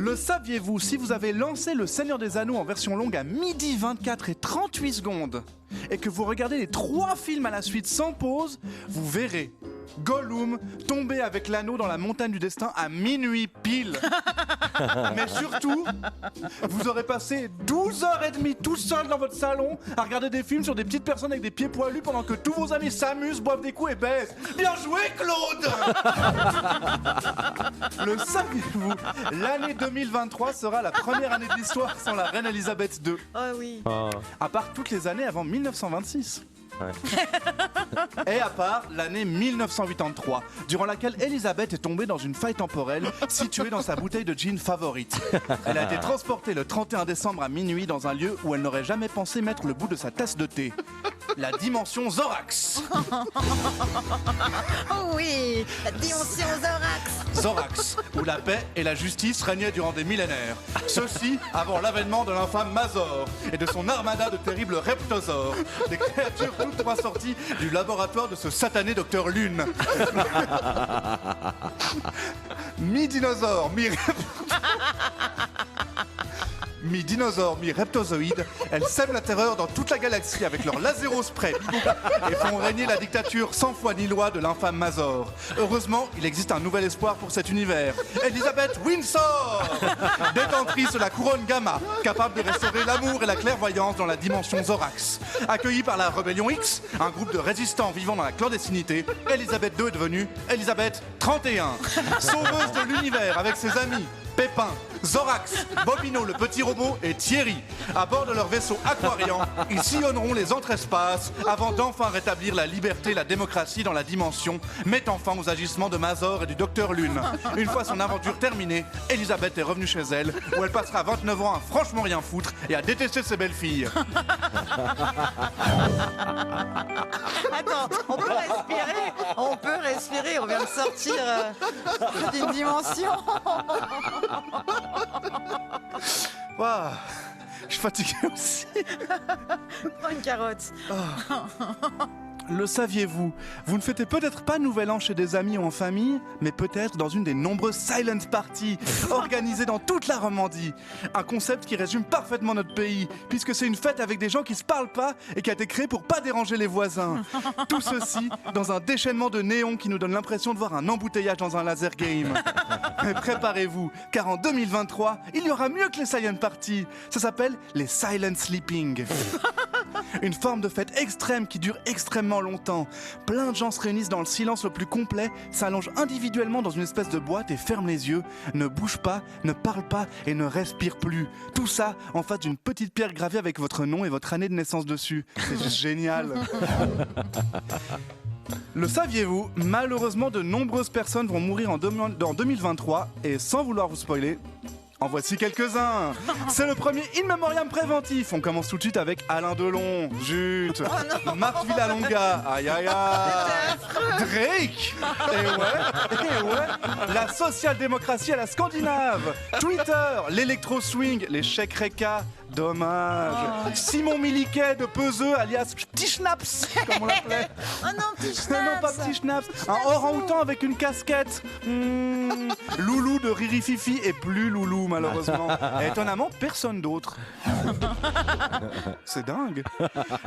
Le saviez-vous, si vous avez lancé Le Seigneur des Anneaux en version longue à 12h24 et 38 secondes et que vous regardez les 3 films à la suite sans pause, vous verrez Gollum tomber avec l'anneau dans la montagne du destin à minuit pile. Mais surtout, vous aurez passé 12h30 tout seul dans votre salon à regarder des films sur des petites personnes avec des pieds poilus pendant que tous vos amis s'amusent, boivent des coups et baissent. Bien joué, Claude. Le saviez-vous, l'année 2023 sera la première année de l'histoire sans la reine Elisabeth II. Oh oui. À part toutes les années avant 1926. Ouais. Et à part l'année 1983, durant laquelle Elisabeth est tombée dans une faille temporelle située dans sa bouteille de gin favorite. Elle a été transportée le 31 décembre à minuit dans un lieu où elle n'aurait jamais pensé mettre le bout de sa tasse de thé. La dimension Zorax. Oh oui, la dimension Zorax. Zorax, où la paix et la justice régnaient durant des millénaires. Ceci avant l'avènement de l'infâme Mazor et de son armada de terribles reptosaures, des créatures toutes trois sorties du laboratoire de ce satané docteur Lune. Mi-dinosaure, mi-dinosaure, mi-reptozoïde, elles sèment la terreur dans toute la galaxie avec leur lasérospray et font régner la dictature sans foi ni loi de l'infâme Mazor. Heureusement, il existe un nouvel espoir pour cet univers. Elisabeth Windsor, détentrice de la couronne Gamma, capable de restaurer l'amour et la clairvoyance dans la dimension Zorax. Accueillie par la Rébellion X, un groupe de résistants vivant dans la clandestinité, Elisabeth II est devenue Elisabeth 31, sauveuse de l'univers avec ses amis Pépin, Zorax, Bobino le petit robot et Thierry. À bord de leur vaisseau Aquarian, ils sillonneront les entre-espaces avant d'enfin rétablir la liberté et la démocratie dans la dimension, mettant fin aux agissements de Mazor et du Docteur Lune. Une fois son aventure terminée, Elisabeth est revenue chez elle, où elle passera 29 ans à franchement rien foutre et à détester ses belles-filles. Attends, on peut respirer, on vient de sortir d'une dimension. Waouh, je suis fatigué aussi. Prends une carotte. Le saviez-vous? Vous ne fêtez peut-être pas Nouvel An chez des amis ou en famille, mais peut-être dans une des nombreuses silent parties organisées dans toute la Romandie. Un concept qui résume parfaitement notre pays, puisque c'est une fête avec des gens qui se parlent pas et qui a été créée pour pas déranger les voisins. Tout ceci dans un déchaînement de néons qui nous donne l'impression de voir un embouteillage dans un laser game. Mais préparez-vous, car en 2023, il y aura mieux que les silent parties. Ça s'appelle les silent sleeping. Une forme de fête extrême qui dure extrêmement longtemps. Plein de gens se réunissent dans le silence le plus complet, s'allongent individuellement dans une espèce de boîte et ferment les yeux, ne bougent pas, ne parlent pas et ne respirent plus. Tout ça en face d'une petite pierre gravée avec votre nom et votre année de naissance dessus. C'est juste génial. Le saviez-vous? Malheureusement, de nombreuses personnes vont mourir en 2023 et sans vouloir vous spoiler, en voici quelques-uns. C'est le premier In Memoriam préventif. On commence tout de suite avec Alain Delon, Jute, Marc Villalonga, aïe aïe aïe, Drake, et ouais, la social-démocratie à la scandinave, Twitter, l'électro-swing, les chèques Reka, dommage, Simon Milliquet de Peseux, alias Petit Schnaps, comme on l'appelait. Oh non, Petit Schnaps. Non, pas Petit Schnaps, un orang-outan avec une casquette. Loulou de Riri Fifi et plus Loulou malheureusement. Et étonnamment, personne d'autre. C'est dingue.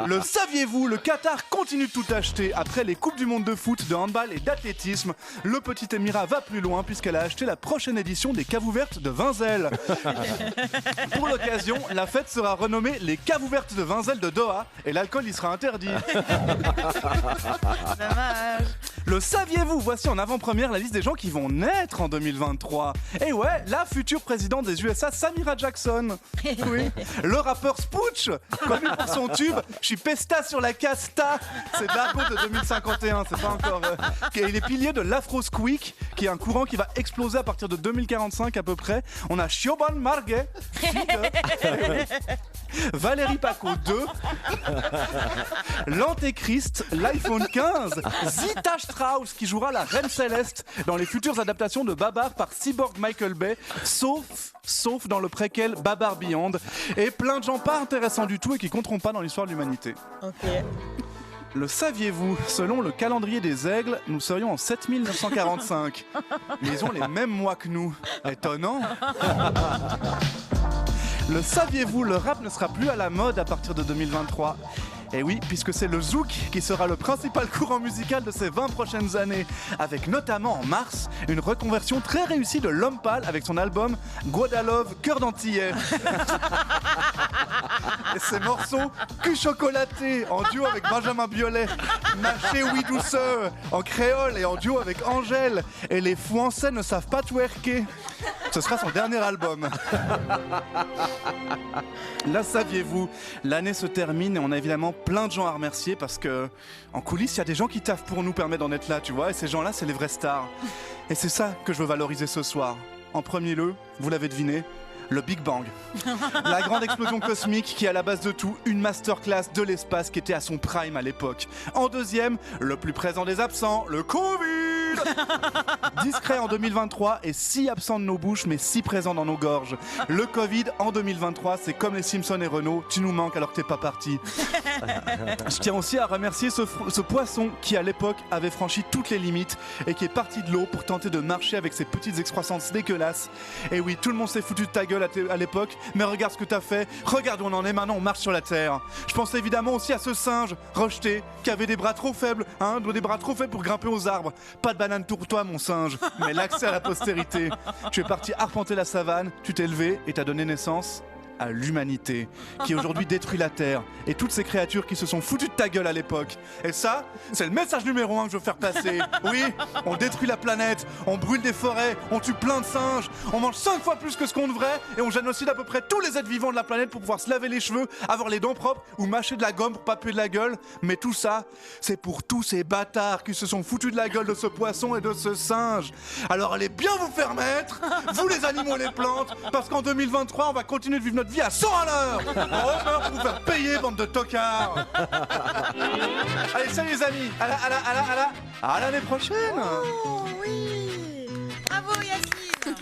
Le saviez-vous, le Qatar continue de tout acheter. Après les Coupes du Monde de foot, de handball et d'athlétisme, le petit émirat va plus loin puisqu'elle a acheté la prochaine édition des caves ouvertes de Vinzel. Pour l'occasion, la fête sera renommée les caves ouvertes de Vinzel de Doha et l'alcool y sera interdit. Dommage. Le saviez-vous? Voici en avant-première la liste des gens qui vont naître en 2023. Et ouais, la future présidente des USA, Samira Jackson. Oui. Le rappeur Spooch, connu pour son tube Je suis pesta sur la casta. C'est de l'argot de 2051, c'est pas encore... Et il est pilier de l'Afro-Squeak, qui est un courant qui va exploser à partir de 2045 à peu près. On a Siobhan Marguet, Valérie Paco 2, l'Antéchrist, l'iPhone 15, Zita Strauss qui jouera la Reine Céleste dans les futures adaptations de Babar par Cyborg Michael Bay, sauf dans le préquel Babar Beyond, et plein de gens pas intéressants du tout et qui compteront pas dans l'histoire de l'humanité. Ok. Le saviez-vous? Selon le calendrier des aigles, nous serions en 7945. Mais ils ont les mêmes mois que nous. Étonnant. Le saviez-vous? Le rap ne sera plus à la mode à partir de 2023. Et oui, puisque c'est le zouk qui sera le principal courant musical de ces 20 prochaines années, avec notamment en mars une reconversion très réussie de L'Homme Pâle avec son album Guadalove, Cœur d'Antillais. Et ses morceaux Cul chocolaté en duo avec Benjamin Biolay, Mâché oui douceur en créole et en duo avec Angèle, et Les Fouancais ne savent pas twerker. Ce sera son dernier album. Là, saviez-vous, l'année se termine et on a évidemment plein de gens à remercier parce que en coulisses, il y a des gens qui taffent pour nous permettre d'en être là, tu vois, et ces gens-là, c'est les vrais stars. Et c'est ça que je veux valoriser ce soir. En premier lieu, vous l'avez deviné, le Big Bang. La grande explosion cosmique qui est à la base de tout, une masterclass de l'espace qui était à son prime à l'époque. En deuxième, le plus présent des absents, le Covid. Discret en 2023 et si absent de nos bouches mais si présent dans nos gorges. Le Covid en 2023, c'est comme les Simpsons et Renault, tu nous manques alors que t'es pas parti. Je tiens aussi à remercier ce poisson qui à l'époque avait franchi toutes les limites et qui est parti de l'eau pour tenter de marcher avec ses petites excroissances dégueulasses. Et oui, tout le monde s'est foutu de ta gueule à l'époque, mais regarde ce que t'as fait, regarde où on en est maintenant, on marche sur la terre. Je pense évidemment aussi à ce singe rejeté qui avait des bras trop faibles, des bras trop faibles pour grimper aux arbres. Pas de banane pour toi mon singe, mais l'accès à la postérité. Tu es parti arpenter la savane, tu t'es levé et t'as donné naissance à l'humanité, qui aujourd'hui détruit la Terre et toutes ces créatures qui se sont foutues de ta gueule à l'époque. Et ça, c'est le message numéro 1 que je veux faire passer. Oui, on détruit la planète, on brûle des forêts, on tue plein de singes, on mange 5 fois plus que ce qu'on devrait et on génocide à peu près tous les êtres vivants de la planète pour pouvoir se laver les cheveux, avoir les dents propres ou mâcher de la gomme pour pas puer de la gueule. Mais tout ça, c'est pour tous ces bâtards qui se sont foutus de la gueule de ce poisson et de ce singe. Alors allez bien vous faire mettre, vous les animaux, les plantes, parce qu'en 2023, on va continuer de vivre notre vie à 100 à l'heure. On meurt pour vous faire payer, bande de tocards. Allez, salut les amis, à l'année prochaine. Oh oui. Bravo Yacine.